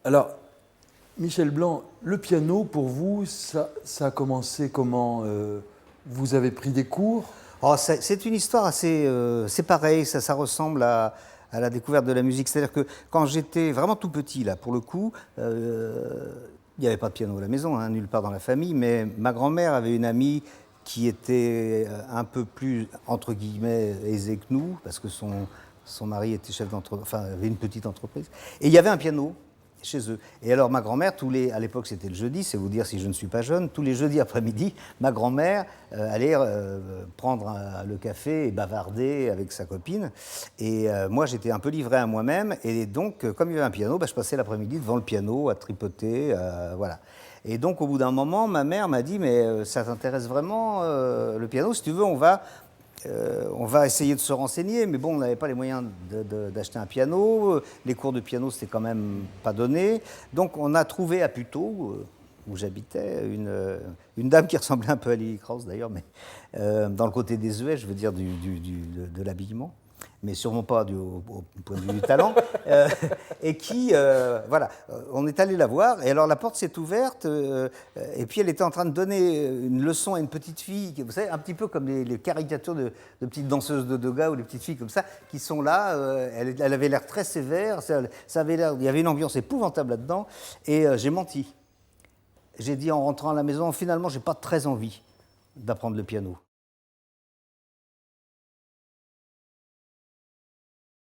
Alors, Michel Blanc, le piano, pour vous, ça a commencé comment vous avez pris des cours? Oh, c'est une histoire assez... c'est pareil, ça ressemble à la découverte de la musique. C'est-à-dire que quand j'étais vraiment tout petit, là, pour le coup, il n'y avait pas de piano à la maison, hein, nulle part dans la famille, mais ma grand-mère avait une amie qui était un peu plus, entre guillemets, aisée que nous, parce que son mari était chef d'entreprise, enfin, avait une petite entreprise. Et il y avait un piano chez eux. Et alors ma grand-mère, à l'époque c'était le jeudi, c'est vous dire si je ne suis pas jeune, tous les jeudis après-midi, ma grand-mère allait prendre le café et bavarder avec sa copine. Et moi j'étais un peu livré à moi-même. Et donc comme il y avait un piano, je passais l'après-midi devant le piano à tripoter, voilà. Et donc au bout d'un moment, ma mère m'a dit, mais ça t'intéresse vraiment le piano? Si tu veux, on va essayer de se renseigner, mais bon, on n'avait pas les moyens d'acheter un piano. Les cours de piano, c'était quand même pas donné. Donc, on a trouvé à Puteaux, où j'habitais, une dame qui ressemblait un peu à Lily Krauss d'ailleurs, mais dans le côté des désuet, je veux dire, de l'habillement, mais sûrement pas au point de vue du talent, et qui, voilà, on est allé la voir, et alors la porte s'est ouverte, et puis elle était en train de donner une leçon à une petite fille, vous savez, un petit peu comme les caricatures de petites danseuses de Doga, ou les petites filles comme ça, qui sont là, elle avait l'air très sévère, ça avait l'air, il y avait une ambiance épouvantable là-dedans, et j'ai menti. J'ai dit en rentrant à la maison, finalement, j'ai pas très envie d'apprendre le piano.